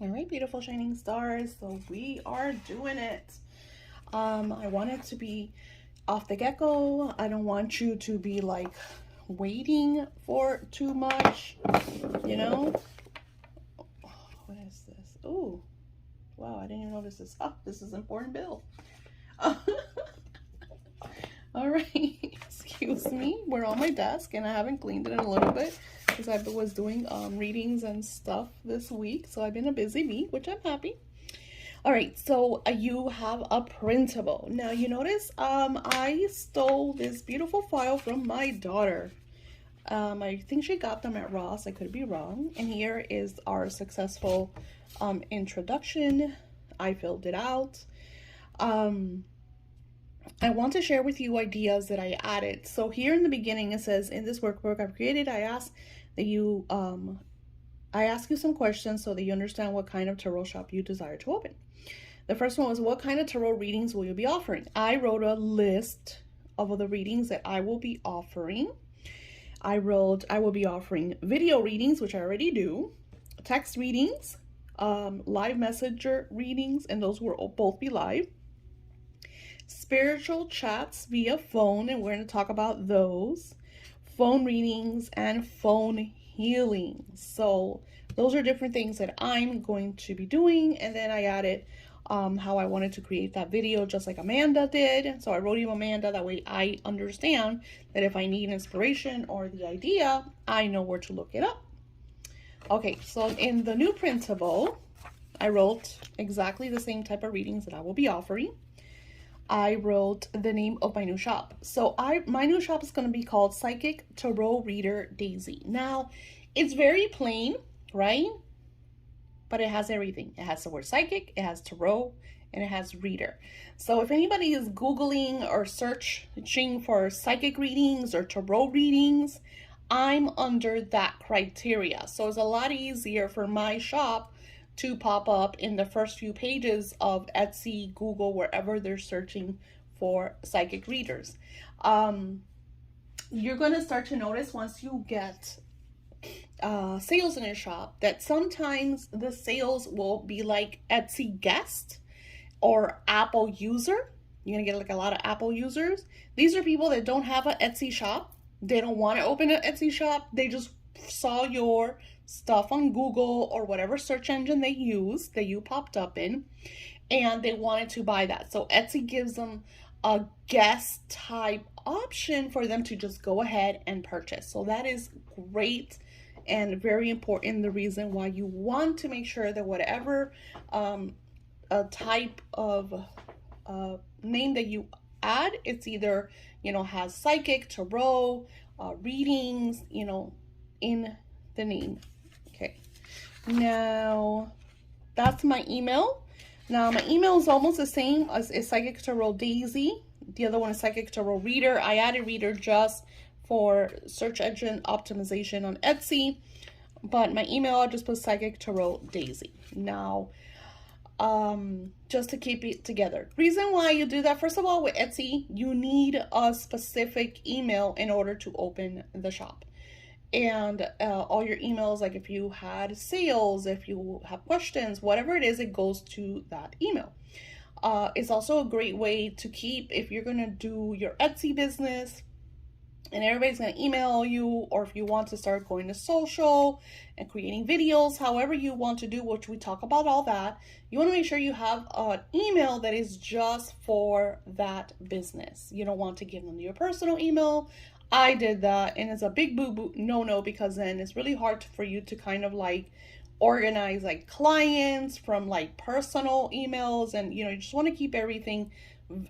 All right, beautiful shining stars. So we are doing it. I want it to be off the get-go. I don't want you to be like waiting for too much, you know? What is this? Oh, wow, I didn't even notice this. Oh, this is important bill. All right, excuse me. We're on my desk and I haven't cleaned it in a little bit because I was doing readings and stuff this week. So I've been a busy bee, which I'm happy. All right, so you have a printable. Now you notice I stole this beautiful file from my daughter. I think she got them at Ross. I could be wrong. And here is our successful introduction. I filled it out. I want to share with you ideas that I added. So here in the beginning, it says, in this workbook I've created, I ask that you, I ask you some questions so that you understand what kind of tarot shop you desire to open. The first one was, what kind of tarot readings will you be offering? I wrote a list of the readings that I will be offering. I wrote, I will be offering video readings, which I already do, text readings, live messenger readings, and those will both be live. Spiritual chats via phone, and we're going to talk about those. Phone readings and phone healing. So those are different things that I'm going to be doing. And then I added how I wanted to create that video just like Amanda did. So I wrote you Amanda, that way I understand that if I need inspiration or the idea, I know where to look it up. Okay, so in the new printable, I wrote exactly the same type of readings that I will be offering. I wrote the name of my new shop. So my new shop is going to be called Psychic Tarot Reader Daisy. Now, it's very plain, right? But it has everything. It has the word psychic, it has tarot, and it has reader. So if anybody is Googling or searching for psychic readings or tarot readings, I'm under that criteria. So it's a lot easier for my shop to pop up in the first few pages of Etsy, Google, wherever they're searching for psychic readers. You're going to start to notice once you get sales in your shop that sometimes the sales will be like Etsy guest or Apple user. You're going to get like a lot of Apple users. These are people that don't have an Etsy shop. They don't want to open an Etsy shop. They just saw your stuff on Google or whatever search engine they use that you popped up in, and they wanted to buy that. So Etsy gives them a guest type option for them to just go ahead and purchase. So that is great and very important. The reason why you want to make sure that whatever a type of name that you add, it's either, you know, has psychic, tarot, readings, you know, in the name. Okay, now that's my email. Now my email is almost the same as Psychic Tarot Daisy. The other one is Psychic Tarot Reader. I added Reader just for search engine optimization on Etsy, but my email I just put Psychic Tarot Daisy. Now, just to keep it together. Reason why you do that, first of all, with Etsy, you need a specific email in order to open the shop. And all your emails, like if you had sales, if you have questions, whatever it is, it goes to that email. It's also a great way to keep, if you're going to do your Etsy business and everybody's going to email you, or if you want to start going to social and creating videos, however you want to do, which we talk about all that, you want to make sure you have an email that is just for that business. You don't want to give them your personal email. I did that, and it's a big boo-boo no-no, because then it's really hard for you to kind of like organize like clients from like personal emails, and you know, you just want to keep everything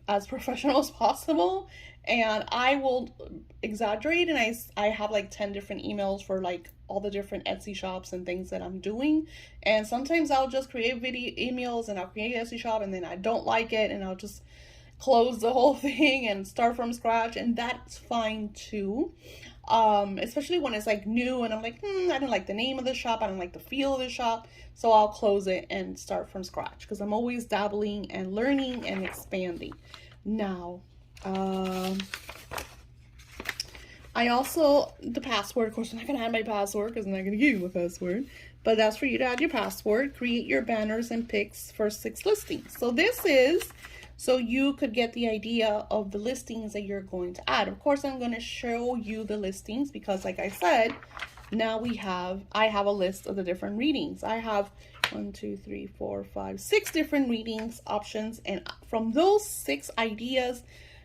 as professional as possible. And I will exaggerate, and I have like 10 different emails for like all the different Etsy shops and things that I'm doing. And sometimes I'll just create video emails and I'll create Etsy shop, and then I don't like it and I'll just close the whole thing and start from scratch, and that's fine too. Especially when it's like new and I'm like, I don't like the name of the shop, I don't like the feel of the shop, so I'll close it and start from scratch, because I'm always dabbling and learning and expanding. Now, I also, the password, of course I'm not gonna add my password because I'm not gonna give you a password, but that's for you to add your password, create your banners and pics for 6 listings. So this is so you could get the idea of the listings that you're going to add. Of course, I'm going to show you the listings because like I said, now I have a list of the different readings. I have 1, 2, 3, 4, 5, 6 different readings options. And from those 6 ideas,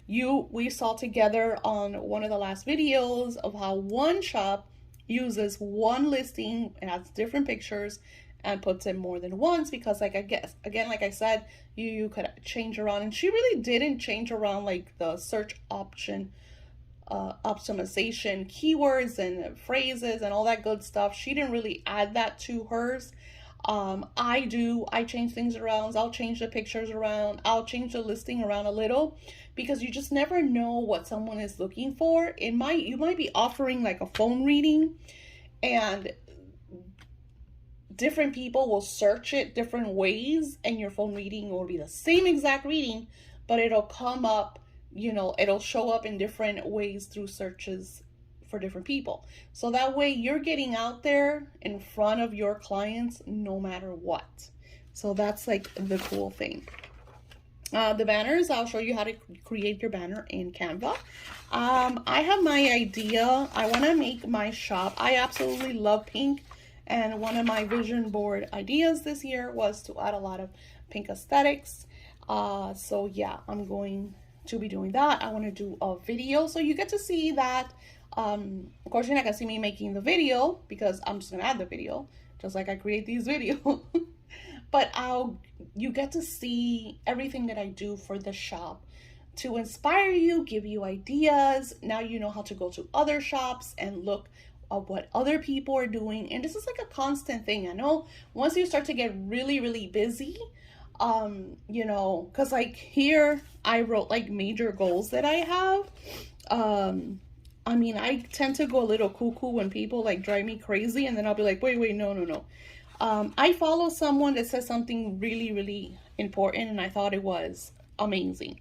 we saw together on one of the last videos of how one shop uses one listing and has different pictures and puts it more than once, because like I guess again, like I said, you could change around, and she really didn't change around like the search option optimization keywords and phrases and all that good stuff. She didn't really add that to hers. I change things around. I'll change the pictures around. I'll change the listing around a little, because you just never know what someone is looking for. You might be offering like a phone reading, and different people will search it different ways, and your phone reading will be the same exact reading, but it'll come up, it'll show up in different ways through searches for different people. So that way you're getting out there in front of your clients no matter what. So that's like the cool thing. The banners, I'll show you how to create your banner in Canva. I have my idea. I want to make my shop. I absolutely love pink, and one of my vision board ideas this year was to add a lot of pink aesthetics. So yeah, I'm going to be doing that. I want to do a video so you get to see that. Of course, you're not gonna see me making the video because I'm just gonna add the video, just like I create these videos. But you get to see everything that I do for the shop to inspire you, give you ideas. Now you know how to go to other shops and look at what other people are doing. And this is like a constant thing. I know once you start to get really, really busy, because like here I wrote like major goals that I have. I mean, I tend to go a little cuckoo when people like drive me crazy, and then I'll be like, wait, no. I follow someone that says something really, really important, and I thought it was amazing.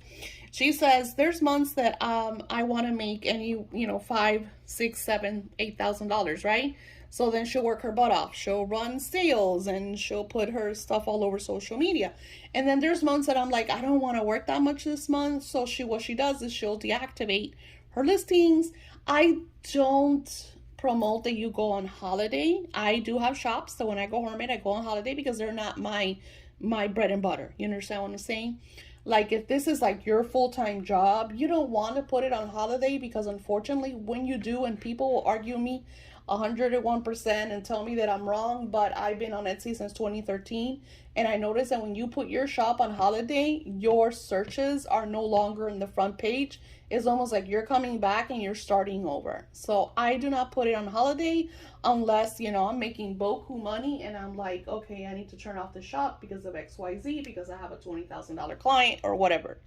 She says there's months that I want to make any, $5, $6, $7, $8,000, right? So then she'll work her butt off. She'll run sales and she'll put her stuff all over social media. And then there's months that I'm like, I don't want to work that much this month. So what she does is she'll deactivate her listings. I don't promote that you go on holiday. I do have shops, so when I go hermit, I go on holiday because they're not my bread and butter. You understand what I'm saying? Like if this is like your full-time job, you don't want to put it on holiday, because unfortunately when you do, and people will argue me 101% and tell me that I'm wrong, but I've been on Etsy since 2013, and I noticed that when you put your shop on holiday, your searches are no longer in the front page. It's almost like you're coming back and you're starting over. So I do not put it on holiday unless, I'm making boku money and I'm like, okay, I need to turn off the shop because of XYZ, because I have a $20,000 client or whatever,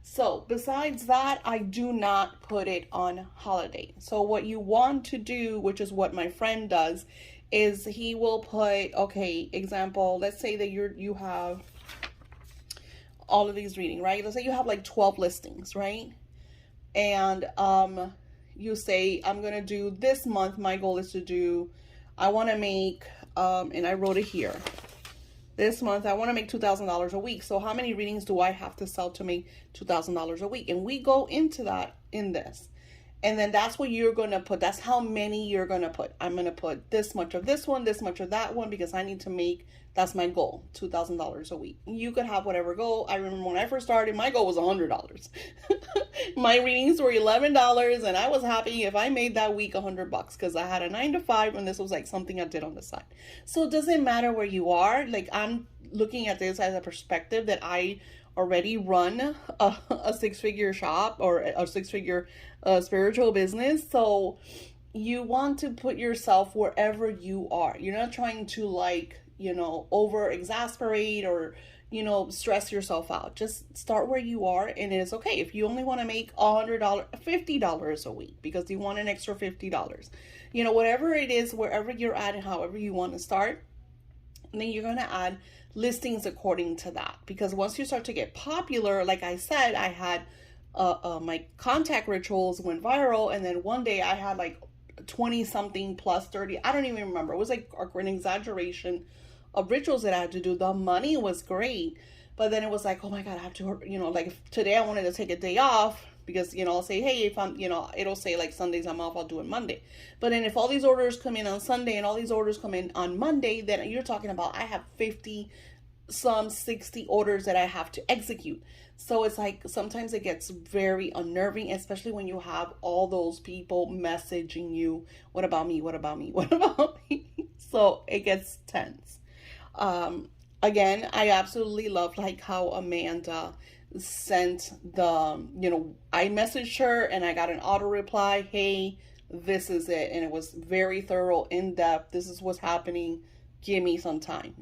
So besides that, I do not put it on holiday. So what you want to do, which is what my friend does, is he will put, okay, example, let's say that you have all of these reading, right? Let's say you have like 12 listings, right? And you say, I'm going to do this month, my goal is to do, I want to make, and I wrote it here. This month, I want to make $2,000 a week. So how many readings do I have to sell to make $2,000 a week? And we go into that in this. And then that's what you're going to put. That's how many you're going to put. I'm going to put this much of this one, this much of that one, because I need to make, that's my goal, $2,000 a week. You could have whatever goal. I remember when I first started, my goal was $100. My readings were $11, and I was happy if I made that week $100 because I had a 9-to-5, and this was like something I did on the side. So it doesn't matter where you are. Like, I'm looking at this as a perspective that I already run a six-figure shop or a six-figure spiritual business. So you want to put yourself wherever you are. You're not trying to over exasperate or stress yourself out. Just start where you are, and it's okay if you only want to make $100, $50 a week because you want an extra $50. Whatever it is, wherever you're at and however you want to start, and then you're going to add listings according to that. Because once you start to get popular, like I said, I had my contact rituals went viral, and then one day I had like 20 something plus 30. I don't even remember. It was like an exaggeration of rituals that I had to do. The money was great, but then it was like, oh my God, I have to, like if today I wanted to take a day off because, I'll say, hey, if I'm, it'll say like Sundays I'm off, I'll do it Monday. But then if all these orders come in on Sunday and all these orders come in on Monday, then you're talking about I have 50 some 60 orders that I have to execute. So it's like sometimes it gets very unnerving, especially when you have all those people messaging you, what about me? What about me? What about me? So it gets tense. Again, I absolutely love like how Amanda sent I messaged her and I got an auto reply, hey, this is it. And it was very thorough, in depth. This is what's happening. Give me some time.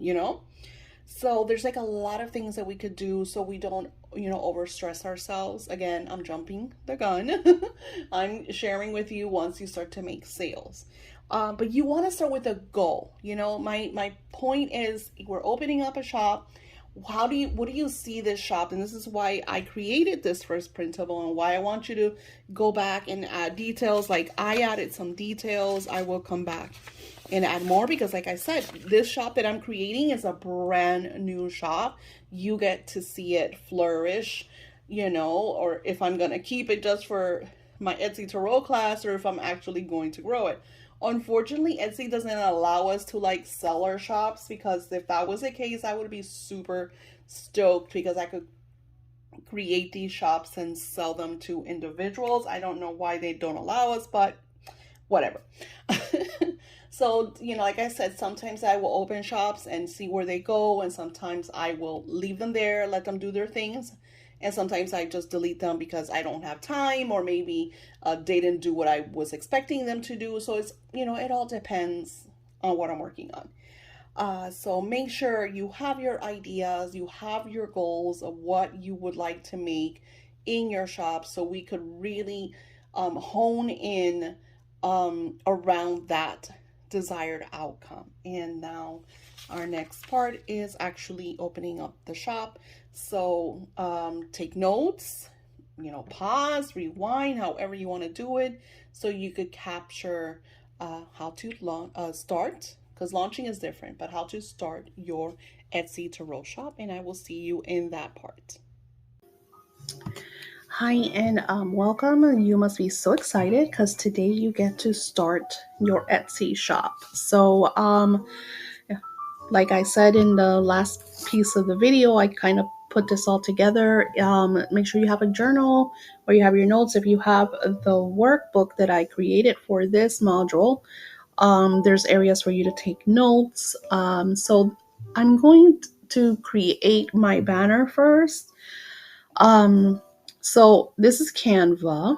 So there's like a lot of things that we could do so we don't, overstress ourselves. Again, I'm jumping the gun. I'm sharing with you once you start to make sales. But you want to start with a goal. My point is we're opening up a shop. What do you see this shop? And this is why I created this first printable and why I want you to go back and add details. Like I added some details. I will come back and add more because like I said, this shop that I'm creating is a brand new shop. You get to see it flourish, or if I'm going to keep it just for my Etsy Tarot class or if I'm actually going to grow it. Unfortunately, Etsy doesn't allow us to like sell our shops, because if that was the case, I would be super stoked because I could create these shops and sell them to individuals. I don't know why they don't allow us, but whatever. So, like I said, sometimes I will open shops and see where they go, and sometimes I will leave them there, let them do their things. And sometimes I just delete them because I don't have time, or maybe they didn't do what I was expecting them to do. So it's, it all depends on what I'm working on. So make sure you have your ideas, you have your goals of what you would like to make in your shop so we could really hone in around that desired outcome. And now our next part is actually opening up the shop. So take notes, pause, rewind, however you want to do it, so you could capture how to start, because launching is different, but how to start your Etsy Tarot shop. And I will see you in that part. Hi, and welcome. You must be so excited because today you get to start your Etsy shop. So, like I said in the last piece of the video, I kind of put this all together. Make sure you have a journal or you have your notes. If you have the workbook that I created for this module, there's areas for you to take notes. So I'm going to create my banner first. So this is Canva,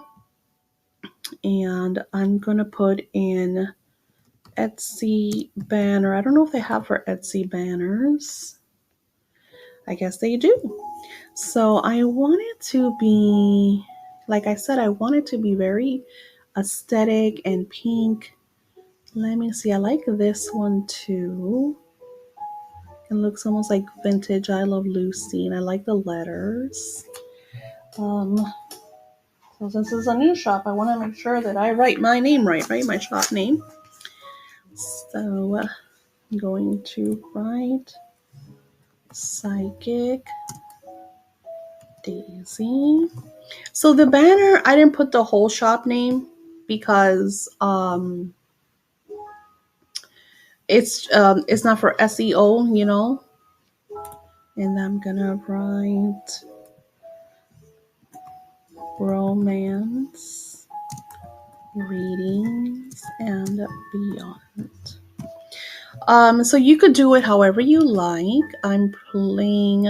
and I'm gonna put in Etsy banner. I don't know if they have for Etsy banners. I guess they do. So I want it to be, like I said, I want it to be very aesthetic and pink. Let me see. I like this one too. It looks almost like vintage I Love Lucy, and I like the letters. So since this is a new shop, I want to make sure that I write my name right? My shop name. So I'm going to write Psychic Daisy. So the banner, I didn't put the whole shop name because it's not for SEO, And I'm gonna write romance readings and beyond. So you could do it however you like. I'm playing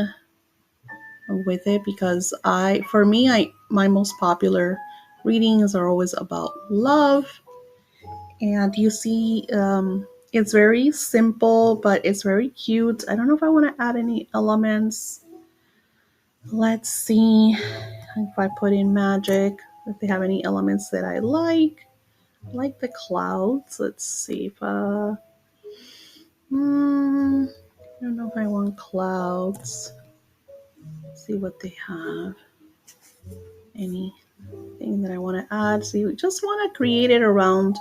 with it because my most popular readings are always about love. And you see, it's very simple, but it's very cute. I don't know if I want to add any elements. Let's see if I put in magic, if they have any elements that I like. I like the clouds. Let's see if I don't know if I want clouds. Let's see what they have. Anything that I want to add. So you just want to create it around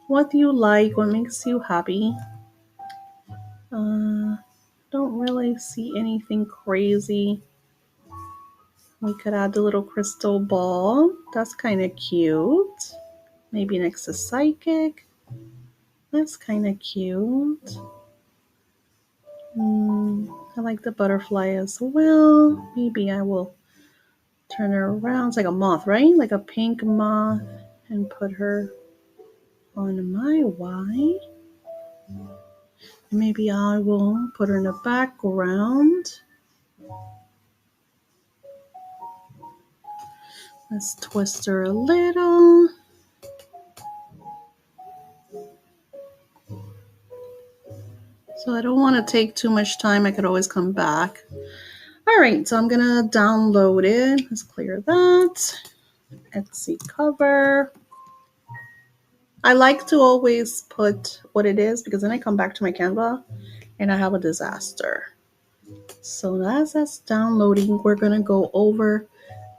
What do you like? What makes you happy? Don't really see anything crazy. We could add the little crystal ball. That's kind of cute. Maybe next to psychic. That's kind of cute. I like the butterfly as well. Maybe I will turn her around. It's like a moth, right? Like a pink moth. And put her on my Y. Maybe I will put her in the background. Let's twist her a little. So I don't want to take too much time. I could always come back. All right, so I'm going to download it. Let's clear that. Etsy cover. I like to always put what it is because then I come back to my Canva and I have a disaster. So as that's downloading, we're going to go over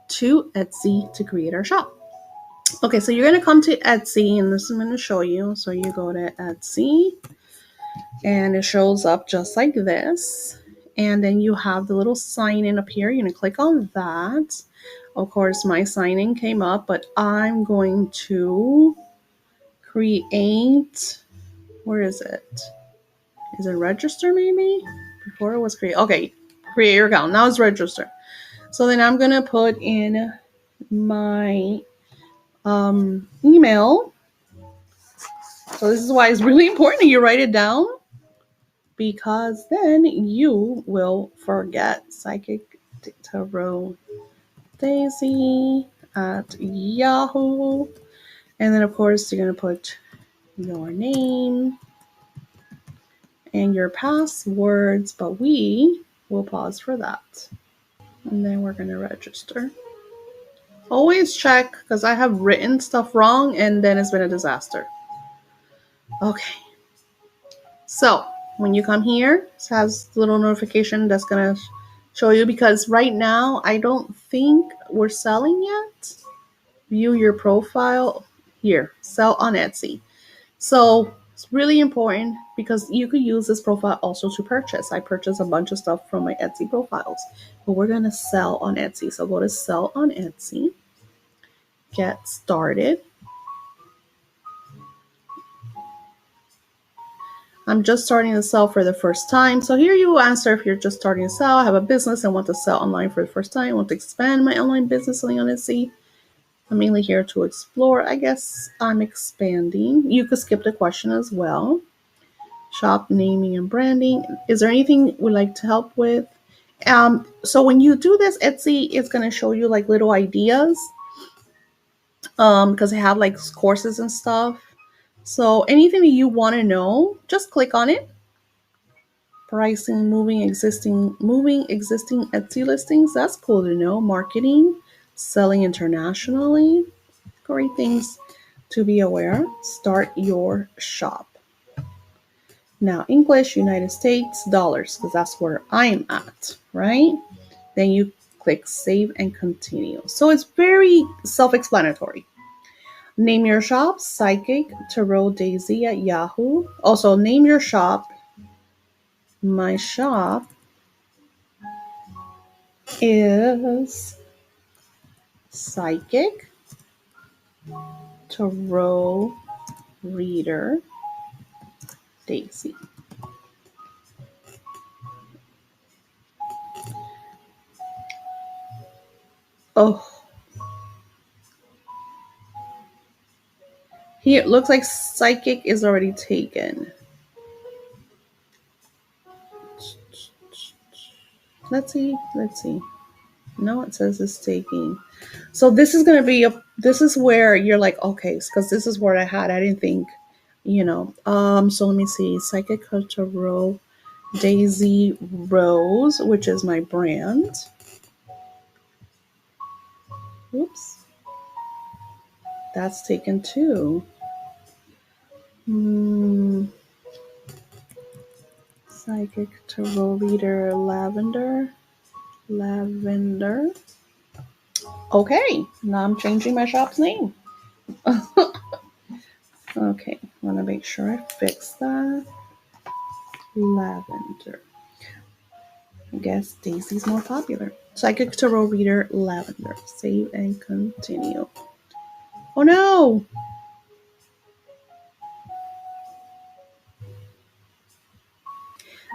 to Etsy to create our shop. Okay, so you're going to come to Etsy, and this is going to show you. So you go to Etsy, and it shows up just like this. And then you have the little sign in up here. You're going to click on that. Of course, my sign in came up, but I'm going to create, where is it? Is it register maybe? Before it was create. Okay, create your account. Now it's register. So then I'm going to put in my email. So this is why it's really important that you write it down, because then you will forget. Psychic Tarot Daisy at Yahoo. And then of course you're going to put your name and your passwords, but we will pause for that. And then we're going to register. Always check, because I have written stuff wrong and then it's been a disaster. Okay. So when you come here, it has a little notification that's going to show you, because right now I don't think we're selling yet. View your profile here, sell on Etsy. So it's really important because you could use this profile also to purchase. I purchased a bunch of stuff from my Etsy profiles, but we're going to sell on Etsy. So go to sell on Etsy, get started. I'm just starting to sell for the first time. So here you answer if you're just starting to sell. I have a business and want to sell online for the first time. I want to expand my online business selling on Etsy. I'm mainly here to explore. I guess I'm expanding. You could skip the question as well. Shop naming and branding. Is there anything we'd like to help with? So when you do this, Etsy is going to show you like little ideas, because they have like courses and stuff. So anything that you want to know, just click on it. Pricing, moving existing Etsy listings. That's cool to know. Marketing, selling internationally. Great things to be aware. Start your shop. Now, English, United States, dollars, because that's where I'm at, right? Then you click save and continue. So it's very self-explanatory. Name your shop, Psychic Tarot Daisy at Yahoo. Also, name your shop. My shop is Psychic Tarot Reader Daisy. Oh, here it looks like Psychic is already taken. Let's see. No, it says it's taking. So this is going to be this is where you're like, okay, because this is what I had. I didn't think, so let me see. Psychic Tarot Daisy Rose, which is my brand. Oops. That's taken too. Psychic Tarot Reader Lavender. Okay, now I'm changing my shop's name. Okay, I want to make sure I fix that. Lavender. I guess Daisy's more popular. Psychic Tarot Reader Lavender. Save and continue. Oh no!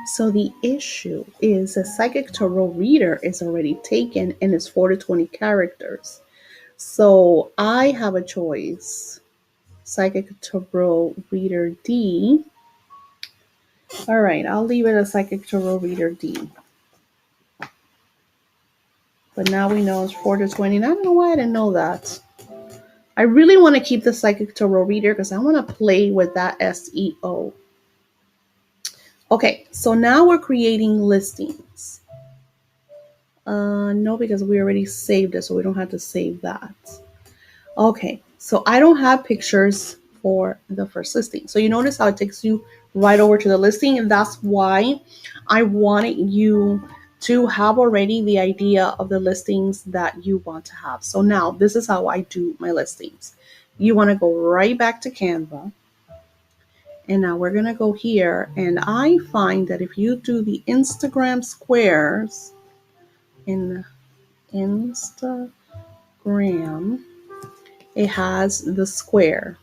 So the issue is a Psychic Tarot Reader is already taken and it's 4 to 20 characters. So I have a choice. Psychic Tarot Reader D. All right, I'll leave it as Psychic Tarot Reader D. But now we know it's 4 to 20. And I don't know why I didn't know that. I really want to keep the Psychic Tarot Reader because I want to play with that SEO. Okay, so now we're creating listings. No, because we already saved it, so we don't have to save that. Okay, so I don't have pictures for the first listing. So you notice how it takes you right over to the listing, and that's why I wanted you to have already the idea of the listings that you want to have. So now this is how I do my listings. You want to go right back to Canva. And now we're going to go here. And I find that if you do the Instagram squares in Instagram, it has the square.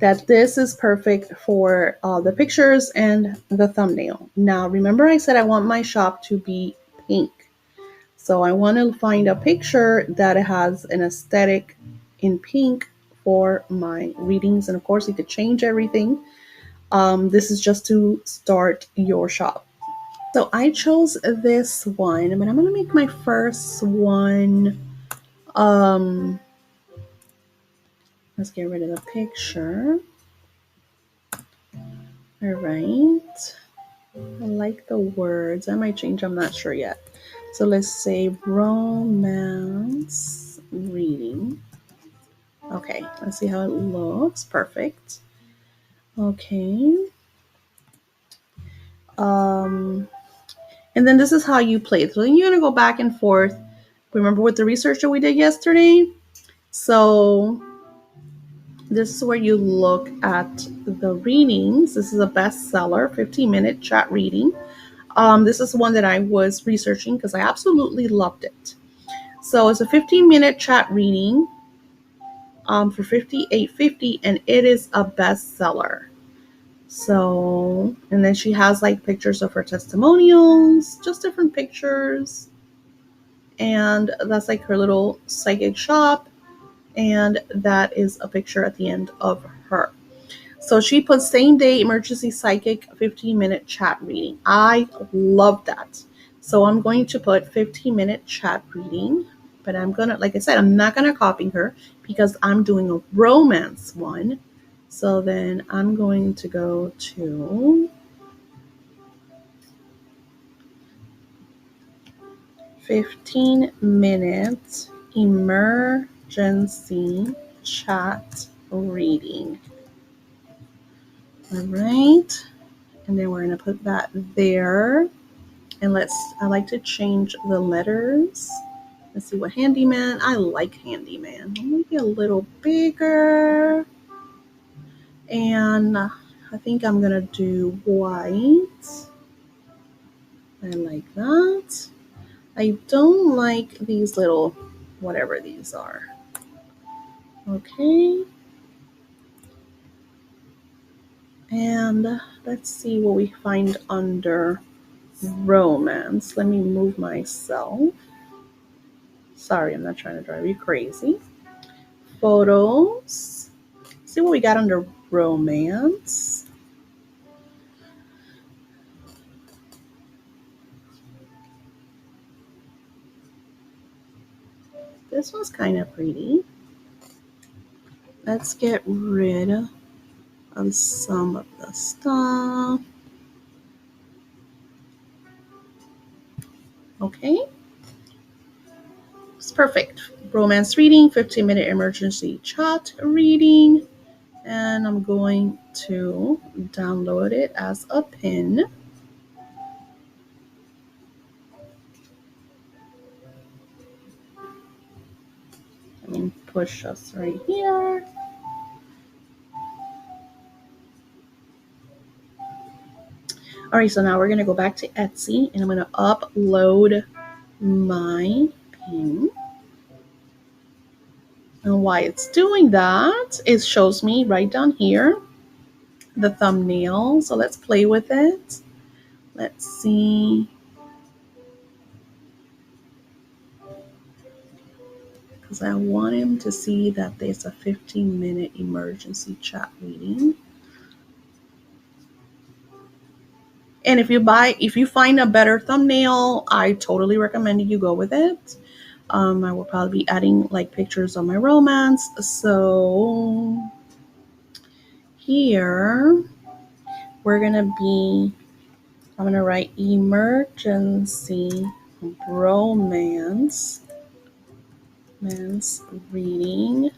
That this is perfect for the pictures and the thumbnail. Now, remember I said I want my shop to be pink. So I want to find a picture that has an aesthetic in pink for my readings. And of course, you could change everything. This is just to start your shop. So I chose this one, but I'm going to make my first one. Let's get rid of the picture. All right. I like the words. I might change. I'm not sure yet. So let's say romance reading. Okay. Let's see how it looks. Perfect. Okay. And then this is how you play. So then you're going to go back and forth. Remember with the research that we did yesterday? So this is where you look at the readings. This is a bestseller, 15-minute chat reading. This is one that I was researching because I absolutely loved it. So it's a 15-minute chat reading for $58.50, and it is a bestseller. So, and then she has like pictures of her testimonials, just different pictures. And that's like her little psychic shop. And that is a picture at the end of her. So she put same day emergency psychic 15-minute chat reading. I love that. So I'm going to put 15-minute chat reading, but I'm going to, like I said, I'm not going to copy her because I'm doing a romance one. So then I'm going to go to 15-minute emergency chat reading. All right. And then we're going to put that there. And I like to change the letters. Let's see what handyman. I like handyman. Maybe a little bigger. And I think I'm going to do white. I like that. I don't like these little, whatever these are. Okay. And let's see what we find under romance. Let me move myself. Sorry, I'm not trying to drive you crazy. Photos. See what we got under romance. This one's kind of pretty. Let's get rid of some of the stuff. Okay. It's perfect. Romance reading, 15-minute emergency chat reading. And I'm going to download it as a pin. Let me push us right here. All right, so now we're gonna go back to Etsy and I'm gonna upload my pin. And why it's doing that, it shows me right down here the thumbnail. So let's play with it. Let's see. Because I want him to see that there's a 15-minute emergency chat reading. And if you find a better thumbnail, I totally recommend you go with it. I will probably be adding like pictures of my romance. So here we're gonna be, I'm gonna write emergency romance reading,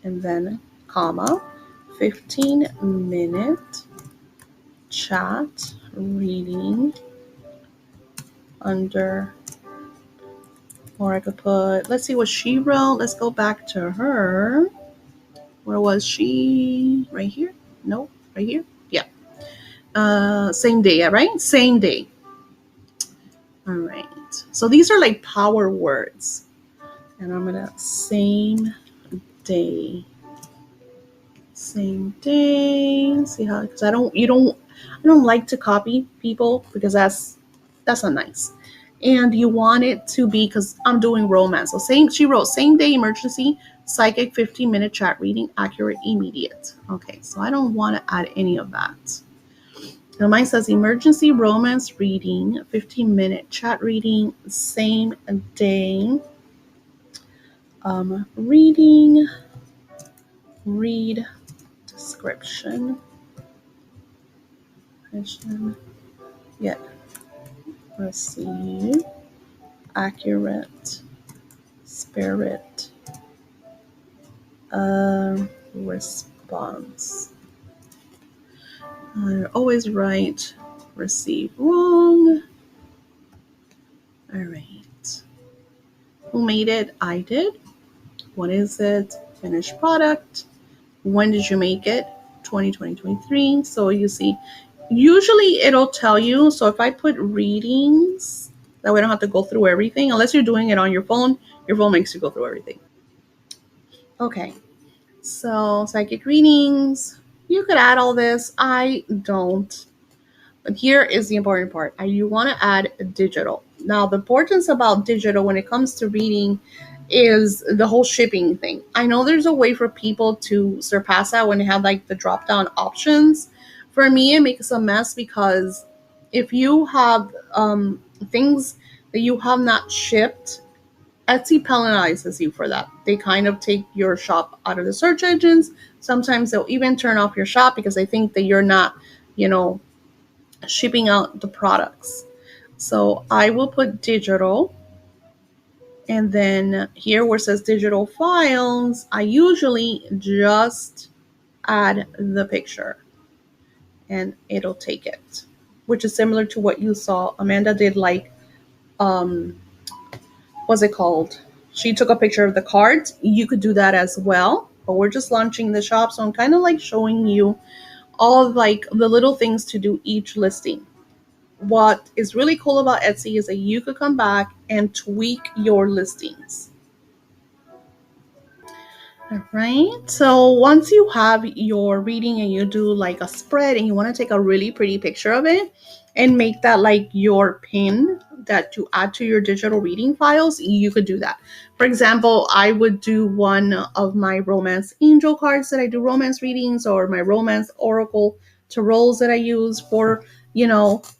and then comma, 15-minute chat reading under, or I could put, let's see what she wrote. Let's go back to her. Where was she? Right here? No, right here? Yeah. Same day, right? Same day. All right. So these are like power words. And I'm gonna same day. Same day. See how, because I don't like to copy people because that's not nice. And you want it to be, because I'm doing romance. So she wrote same day emergency psychic 15-minute chat reading, accurate, immediate. Okay, so I don't want to add any of that. Now mine says emergency romance reading, 15-minute chat reading, same day. Read description. Yet receive accurate spirit response. I always write receive wrong. All right. Who made it? I did. What is it? Finished product. When did you make it? 2023. So you see, usually it'll tell you. So if I put readings, that way I don't have to go through everything. Unless you're doing it on your phone makes you go through everything. Okay. So psychic readings, you could add all this. I don't. But here is the important part. You want to add digital. Now, the importance about digital when it comes to reading is the whole shipping thing. I know there's a way for people to surpass that when they have like the drop down options. For me, it makes a mess because if you have things that you have not shipped, Etsy penalizes you for that. They kind of take your shop out of the search engines. Sometimes they'll even turn off your shop because they think that you're not, shipping out the products. So I will put digital. And then here where it says digital files, I usually just add the picture and it'll take it, which is similar to what you saw. Amanda did like, what's it called? She took a picture of the cards. You could do that as well, but we're just launching the shop. So I'm kind of like showing you all of like the little things to do each listing. What is really cool about Etsy is that you could come back and tweak your listings. All right. So once you have your reading and you do like a spread and you want to take a really pretty picture of it and make that like your pin that you add to your digital reading files, you could do that. For example, I would do one of my romance angel cards that I do romance readings, or my romance oracle tarots that I use for,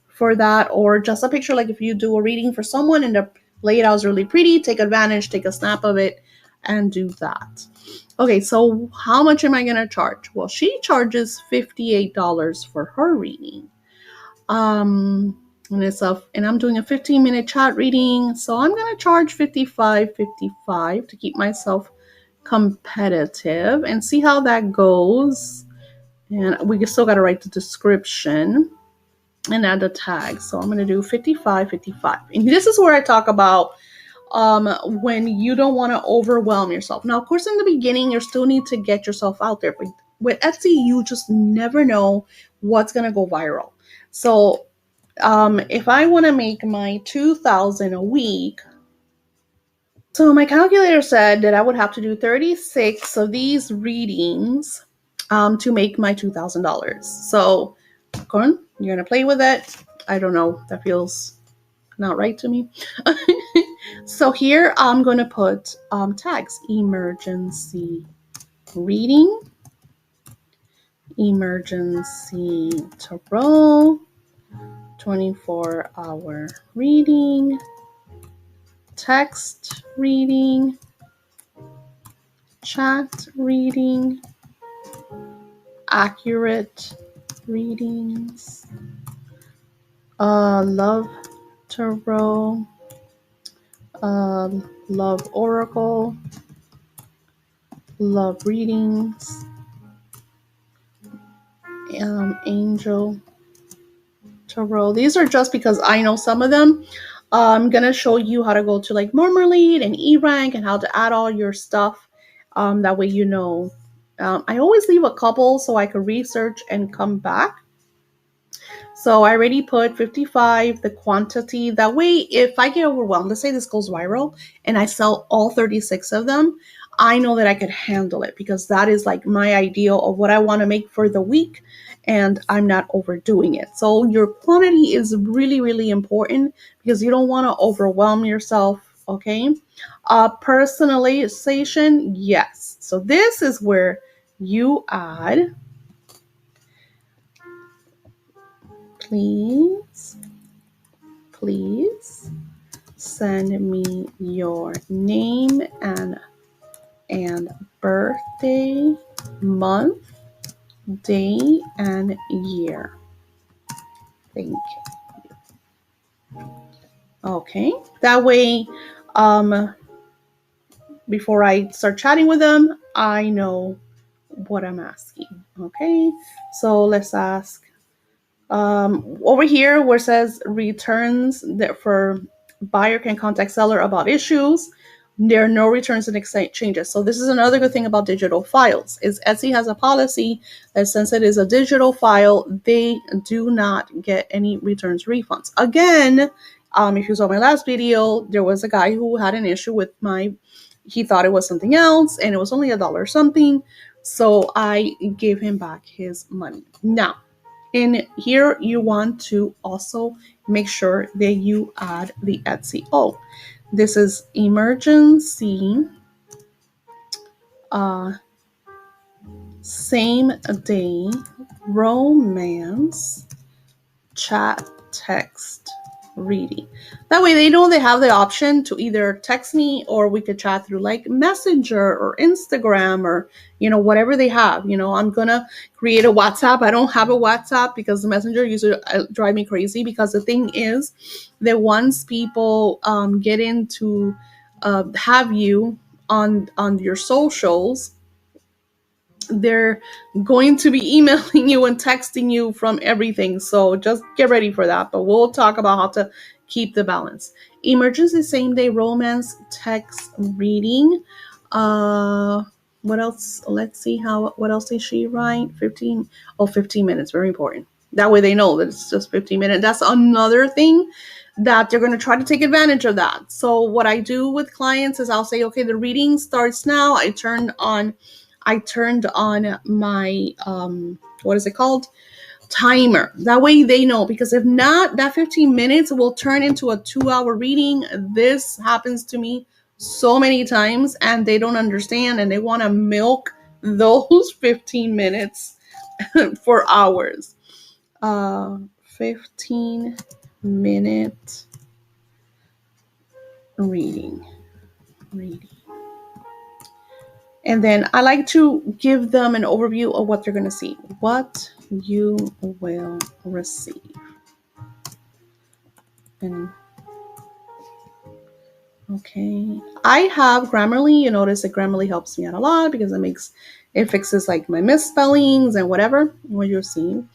for that, or just a picture. Like if you do a reading for someone and the layout is really pretty, take advantage, take a snap of it and do that. Okay, so how much am I going to charge? Well, she charges $58 for her reading. And I'm doing a 15-minute chat reading, so I'm going to charge $55 to keep myself competitive and see how that goes. And we still got to write the description and add the tag. So I'm going to do $55. And this is where I talk about when you don't want to overwhelm yourself. Now, of course, in the beginning, you still need to get yourself out there. But with Etsy, you just never know what's going to go viral. So if I want to make my 2,000 a week, so my calculator said that I would have to do 36 of these readings to make my $2,000. So, Corn, you're gonna play with it. I don't know. That feels not right to me. So here I'm gonna put tags: emergency reading, emergency tarot, 24-hour reading, text reading, chat reading, accurate readings, love tarot, love oracle, love readings, angel tarot. These are just because I know some of them. I'm gonna show you how to go to like Murmerlead and eRank and how to add all your stuff. That way you know. I always leave a couple so I could research and come back. So I already put 55, the quantity. That way, if I get overwhelmed, let's say this goes viral and I sell all 36 of them, I know that I could handle it because that is like my ideal of what I want to make for the week and I'm not overdoing it. So your quantity is really, really important because you don't want to overwhelm yourself, okay? Personalization, yes. So this is where you add, please send me your name and birthday, month, day, and year. Thank you. Okay, that way, before I start chatting with them, I know what I'm asking. Okay, so let's ask. Over here where it says returns, that for buyer can contact seller about issues, there are no returns and exchanges. So this is another good thing about digital files is Etsy has a policy that since it is a digital file, they do not get any returns refunds. Again, if you saw my last video, there was a guy who had an issue with he thought it was something else and it was only $1 something. So I gave him back his money. Now, in here, you want to also make sure that you add the Etsy. Oh, this is emergency, same day, romance, chat, text, reading. That way they know they have the option to either text me or we could chat through like Messenger or Instagram or, whatever they have. I'm going to create a WhatsApp. I don't have a WhatsApp because the Messenger used to drive me crazy because the thing is that once people get into have you on your socials, they're going to be emailing you and texting you from everything. So just get ready for that. But we'll talk about how to keep the balance. Emergency same day romance text reading. What else? Let's see what else did she write? 15 minutes. Very important. That way they know that it's just 15 minutes. That's another thing that they're going to try to take advantage of that. So what I do with clients is I'll say, okay, the reading starts now. I turned on my what is it called, timer. That way they know, because if not, that 15 minutes will turn into a 2-hour reading. This happens to me so many times and they don't understand and they want to milk those 15 minutes for hours. 15-minute reading. And then I like to give them an overview of what they're going to see, what you will receive. And okay, I have Grammarly. You notice that Grammarly helps me out a lot because it fixes like my misspellings and whatever. What you're seeing.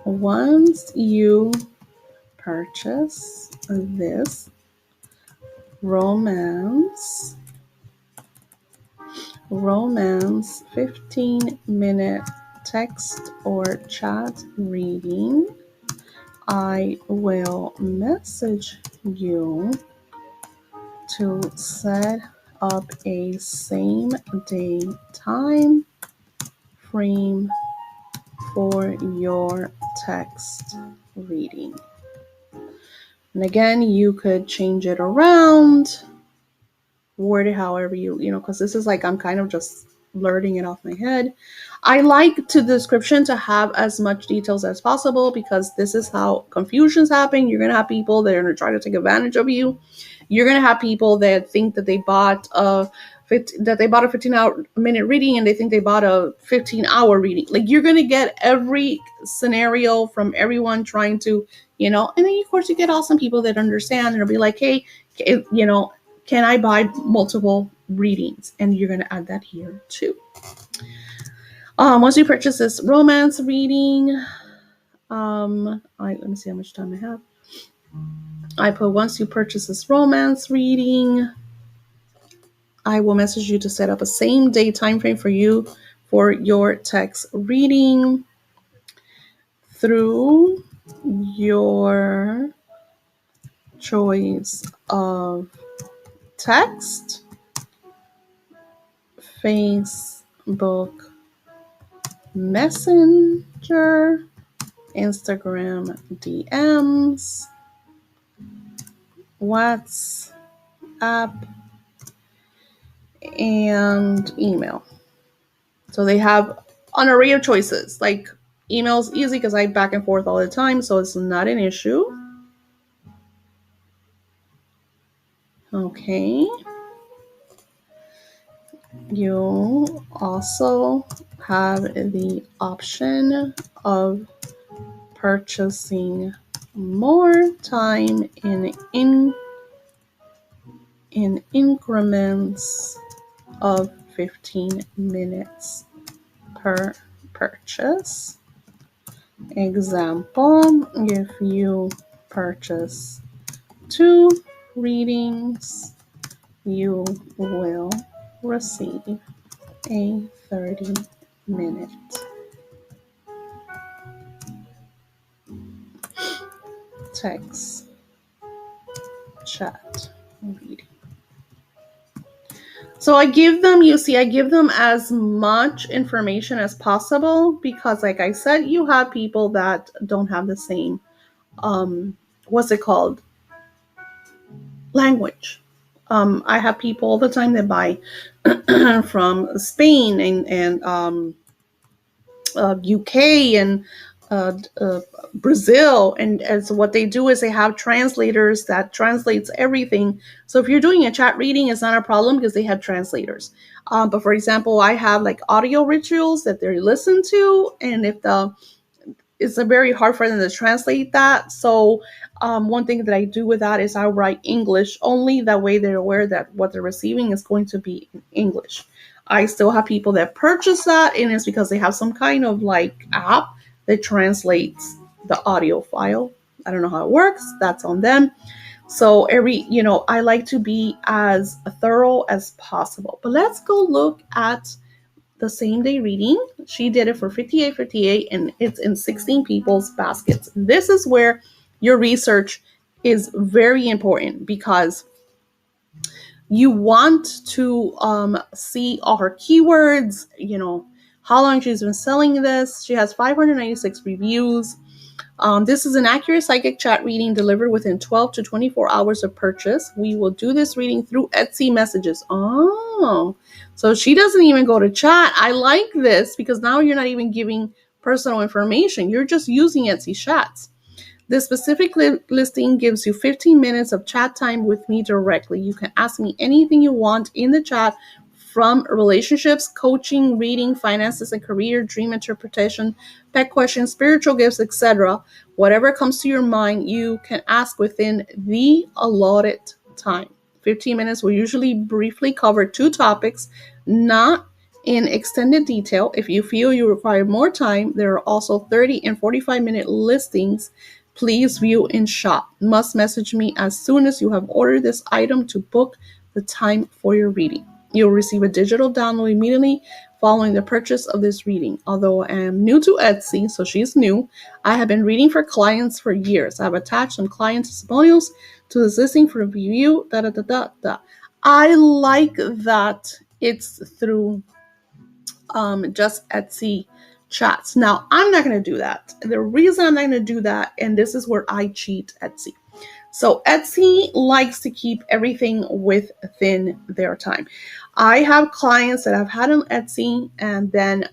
Once you purchase this romance 15-minute text or chat reading, I will message you to set up a same day time frame for your text reading. And again, you could change it around, word it however you because this is like I'm kind of just blurting it off my head. I like the description to have as much details as possible because this is how confusions happen. You're gonna have people that are gonna try to take advantage of you. You're gonna have people that think that they bought a 15-minute reading and they think they bought a 15-hour reading. Like, you're gonna get every scenario from everyone trying to, and then of course you get awesome people that understand and they'll be like, hey, can I buy multiple readings? And you're gonna add that here too. Once you purchase this romance reading, let me see how much time I have. I put once you purchase this romance reading, I will message you to set up a same day time frame for you for your text reading through your choice of text, Facebook Messenger, Instagram DMs, WhatsApp, and email. So they have an array of choices. Like, email's easy because I back and forth all the time, so it's not an issue. Okay. You also have the option of purchasing more time in increments of 15 minutes per purchase. Example, if you purchase 2 readings, you will receive a 30-minute text chat reading. So I give them as much information as possible because, like I said, you have people that don't have the same, language. I have people all the time that buy from Spain and UK and Brazil, and so what they do is they have translators that translates everything. So if you're doing a chat reading, it's not a problem because they have translators. But for example, I have like audio rituals that they listen to, and it's very hard for them to translate that. So one thing that I do with that is I write English only. That way they're aware that what they're receiving is going to be in English. I still have people that purchase that, and it's because they have some kind of like app that translates the audio file. I don't know how it works. That's on them. So I like to be as thorough as possible. But let's go look at the same day reading. She did it for $58.58 and it's in 16 people's baskets. This is where your research is very important because you want to see all her keywords, how long she's been selling this. She has 596 reviews. This is an accurate psychic chat reading delivered within 12 to 24 hours of purchase. We will do this reading through Etsy messages. Oh, so she doesn't even go to chat. I like this because now you're not even giving personal information. You're just using Etsy chats. This specific listing gives you 15 minutes of chat time with me directly. You can ask me anything you want in the chat, from relationships, coaching, reading, finances and career, dream interpretation, pet questions, spiritual gifts, etc. Whatever comes to your mind, you can ask within the allotted time. 15 minutes will usually briefly cover 2 topics, not in extended detail. If you feel you require more time, there are also 30 and 45-minute listings. Please view in shop. Must message me as soon as you have ordered this item to book the time for your reading. You'll receive a digital download immediately following the purchase of this reading. Although I am new to Etsy, so she's new, I have been reading for clients for years. I've attached some client testimonials to this listing for review. I like that it's through just Etsy chats. Now, I'm not going to do that. The reason I'm not going to do that, and this is where I cheat Etsy. So Etsy likes to keep everything within their time. I have clients that I've had on Etsy, and then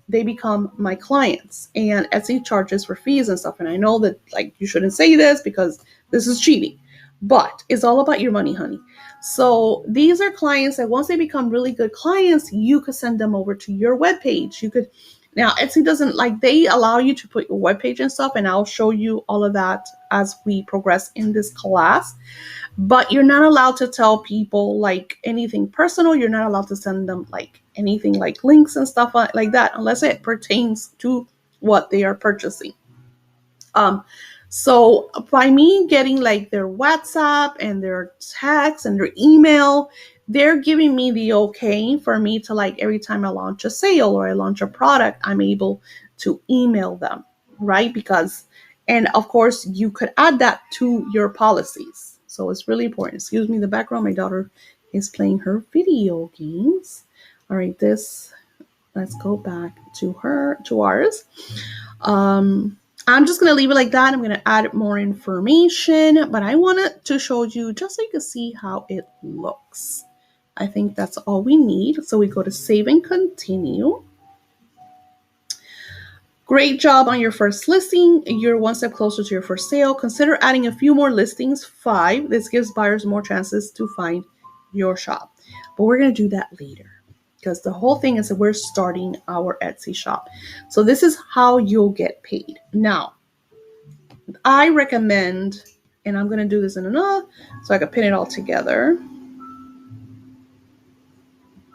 they become my clients, and Etsy charges for fees and stuff. And I know that like you shouldn't say this because this is cheating, but it's all about your money, honey. So these are clients that once they become really good clients, you could send them over to your webpage. You could. Now, Etsy doesn't like, they allow you to put your webpage and stuff, and I'll show you all of that as we progress in this class. But you're not allowed to tell people like anything personal. You're not allowed to send them like anything like links and stuff like that unless it pertains to what they are purchasing. So by me getting like their WhatsApp and their text and their email, they're giving me the okay for me to like every time I launch a sale or I launch a product, I'm able to email them, right? Because, and of course you could add that to your policies. So it's really important. Excuse me, the background, my daughter is playing her video games. All right, let's go back to ours. I'm just going to leave it like that. I'm going to add more information, but I wanted to show you just so you can see how it looks. I think that's all we need. So we go to save and continue. Great job on your first listing. You're one step closer to your first sale. Consider adding a few more listings, 5. This gives buyers more chances to find your shop. But we're going to do that later because the whole thing is that we're starting our Etsy shop. So this is how you'll get paid. Now, I recommend, and I'm going to do this in another so I can pin it all together.